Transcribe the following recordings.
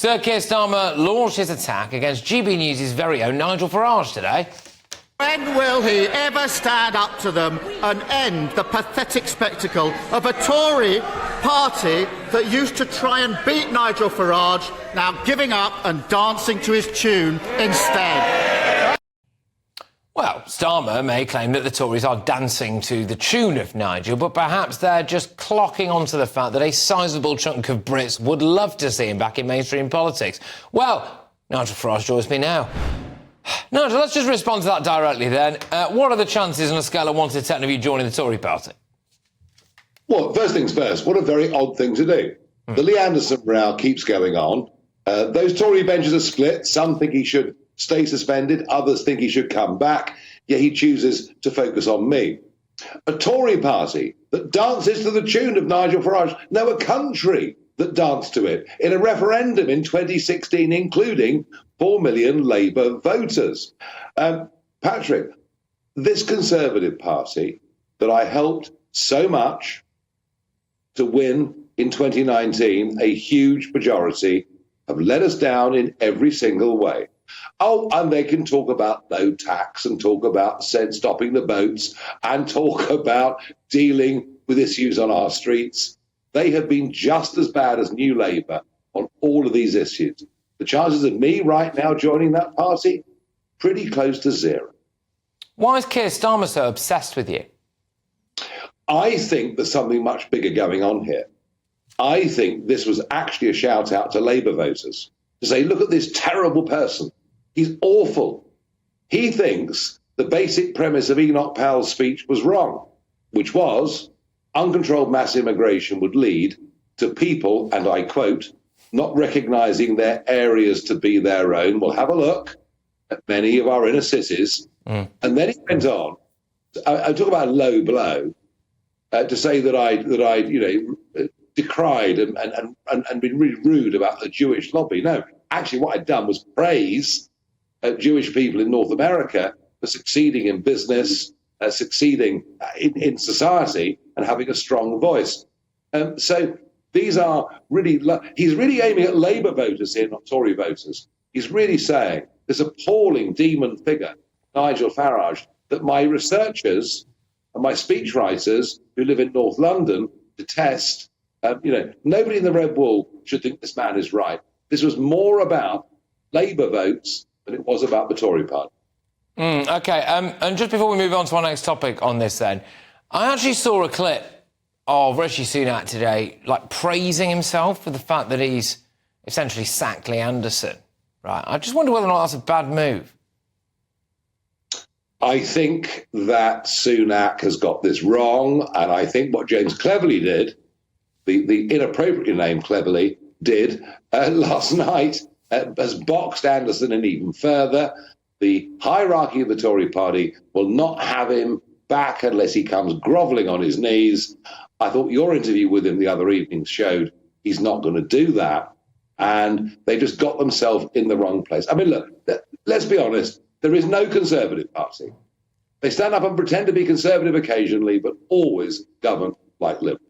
Sir Keir Starmer launched his attack against GBNews' very own Nigel Farage today. When will he ever stand up to them and end the pathetic spectacle of a Tory party that used to try and beat Nigel Farage, now giving up and dancing to his tune instead? Well, Starmer may claim that the Tories are dancing to the tune of Nigel, but perhaps they're just clocking onto the fact that a sizable chunk of Brits would love to see him back in mainstream politics. Well, Nigel Farage joins me now. Nigel, let's just respond to that directly then. What are the chances on a scale of 1 to 10 of you joining the Tory party? Well, first things first, what a very odd thing to do. The Lee Anderson row keeps going on. Those Tory benches are split. Some think he should stay suspended. Others think he should come back. Yet he chooses to focus on me. A Tory party that dances to the tune of Nigel Farage. No, a country that danced to it in a referendum in 2016, including 4 million Labour voters. Patrick, this Conservative Party that I helped so much to win in 2019 a huge majority have let us down in every single way. Oh, and they can talk about no tax and talk about stopping the boats and talk about dealing with issues on our streets. They have been just as bad as New Labour on all of these issues. The chances of me right now joining that party, pretty close to zero. Why is Keir Starmer so obsessed with you? I think there's something much bigger going on here. I think this was actually a shout out to Labour voters to say, look at this terrible person. He's awful. He thinks the basic premise of Enoch Powell's speech was wrong, which was uncontrolled mass immigration would lead to people, and I quote, not recognising their areas to be their own. We'll have a look at many of our inner cities. And then he went on. I talk about a low blow to say that I decried and been really rude about the Jewish lobby. No, actually, what I'd done was praise Jewish people in North America for succeeding in business, succeeding in society, and having a strong voice. So these are really, he's really aiming at Labour voters here, not Tory voters. He's really saying this appalling demon figure, Nigel Farage, that my researchers and my speechwriters who live in North London detest. Nobody in the Red Wall should think this man is right. This was more about Labour votes than it was about the Tory party. OK, and just before we move on to our next topic on this then, I actually saw a clip of Rishi Sunak today, praising himself for the fact that he's essentially sacked Lee Anderson. Right. I just wonder whether or not that's a bad move. I think that Sunak has got this wrong, and I think what James Cleverly did, the inappropriately named Cleverly, did last night has boxed Anderson in even further. The hierarchy of the Tory party will not have him back unless he comes grovelling on his knees. I thought your interview with him the other evening showed he's not going to do that, and they just got themselves in the wrong place. I mean, look, let's be honest. There is no Conservative party. They stand up and pretend to be Conservative occasionally, but always govern like Liberal.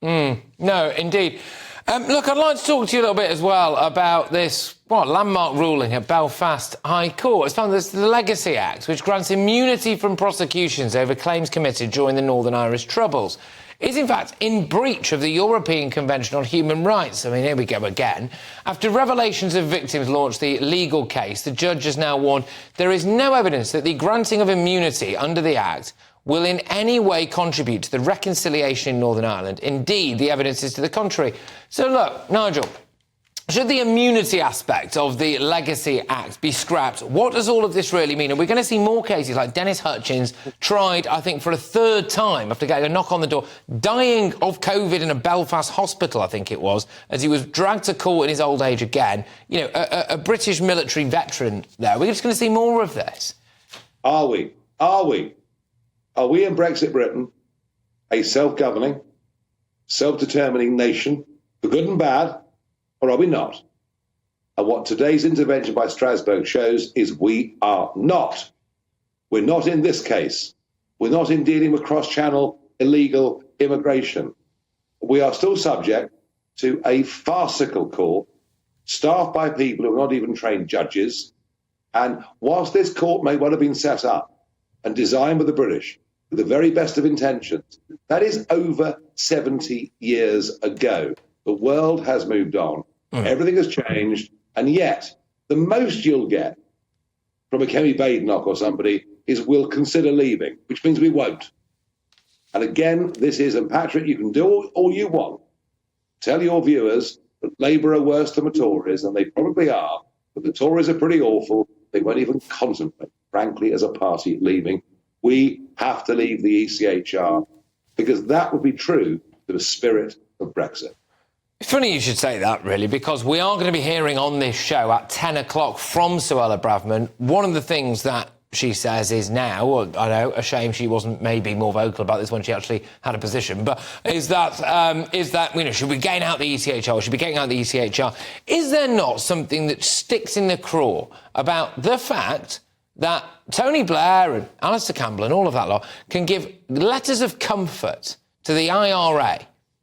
No, indeed. Look, I'd like to talk to you a little bit as well about this, landmark ruling at Belfast High Court. It's found that the Legacy Act, which grants immunity from prosecutions over claims committed during the Northern Irish Troubles, is in fact in breach of the European Convention on Human Rights. I mean, here we go again. After revelations of victims launched the legal case, the judge has now warned there is no evidence that the granting of immunity under the Act will in any way contribute to the reconciliation in Northern Ireland. Indeed, the evidence is to the contrary. So look, Nigel, should the immunity aspect of the Legacy Act be scrapped? What does all of this really mean? And we're going to see more cases like Dennis Hutchins, tried, I think, for a third time after getting a knock on the door, dying of COVID in a Belfast hospital, I think it was, as he was dragged to court in his old age again. A British military veteran there. We're just going to see more of this. Are we? Are we in Brexit Britain a self-governing, self-determining nation, for good and bad, or are we not? And what today's intervention by Strasbourg shows is we are not. We're not in this case. We're not in dealing with cross-channel illegal immigration. We are still subject to a farcical court staffed by people who are not even trained judges. And whilst this court may well have been set up and designed by the British with the very best of intentions, that is over 70 years ago. The world has moved on. Everything has changed. And yet, the most you'll get from a Kemi Badenoch or somebody is we'll consider leaving, which means we won't. And again, this is, and Patrick, you can do all you want. Tell your viewers that Labour are worse than the Tories, and they probably are, but the Tories are pretty awful. They won't even contemplate, frankly, as a party, leaving. We have to leave the ECHR because that would be true to the spirit of Brexit. It's funny you should say that, really, because we are going to be hearing on this show at 10 o'clock from Suella Braverman. One of the things that she says is now, well, I know, a shame she wasn't maybe more vocal about this when she actually had a position, but is that, you know, should we gain out the ECHR? Should we gain out the ECHR? Is there not something that sticks in the craw about the fact that Tony Blair and Alistair Campbell and all of that lot can give letters of comfort to the IRA,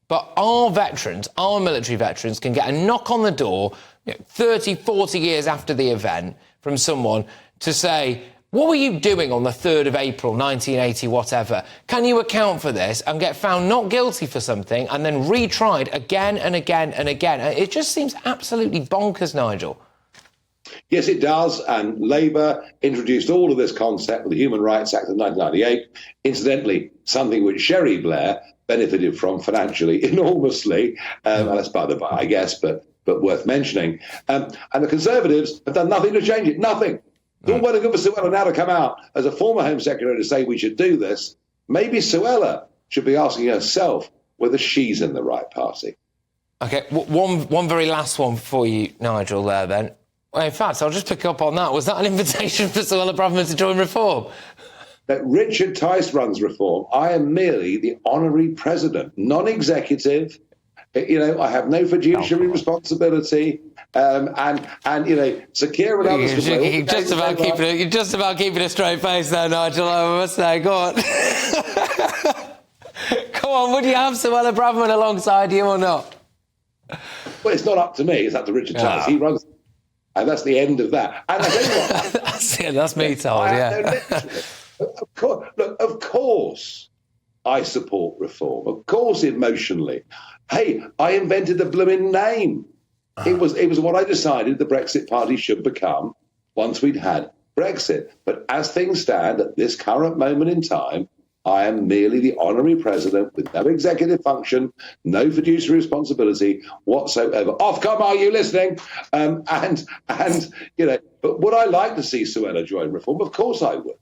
but our veterans, our military veterans, can get a knock on the door 30, 40 years after the event from someone to say, what were you doing on the 3rd of April, 1980, whatever? Can you account for this? And get found not guilty for something and then retried again and again and again. It just seems absolutely bonkers, Nigel. Yes, it does. And Labour introduced all of this concept with the Human Rights Act of 1998. Incidentally, something which Sherry Blair benefited from financially enormously. And that's by the by, I guess, but worth mentioning. And the Conservatives have done nothing to change it. Nothing. It's all well and good for Suella now to come out as a former Home Secretary to say we should do this. Maybe Suella should be asking herself whether she's in the right party. OK, one very last one for you, Nigel, there, then. Well, in fact, I'll just pick up on that. Was that an invitation for Suella Braverman to join Reform? That Richard Tice runs Reform. I am merely the honorary president, non-executive. You know, I have no fiduciary responsibility. And you know, secure and others. You're just about keeping a straight face there, Nigel, I must say. Go on. Come on, would you have Suella Braverman alongside you or not? Well, it's not up to me. It's up to Richard Tice. He runs. And that's the end of that. And I tell you what, that's me told, yeah. Of course, I support Reform. Of course, emotionally. Hey, I invented the blooming name. It was what I decided the Brexit Party should become once we'd had Brexit. But as things stand at this current moment in time, I am merely the honorary president with no executive function, no fiduciary responsibility whatsoever. Ofcom, are you listening? And you know, but would I like to see Suella join Reform? Of course I would.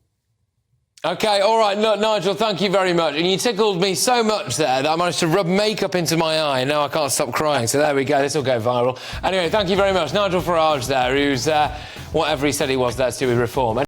OK, all right, look, Nigel, thank you very much. And you tickled me so much there that I managed to rub makeup into my eye, and now I can't stop crying. So there we go, this will go viral. Anyway, thank you very much. Nigel Farage there, who's whatever he said he was there to do with Reform.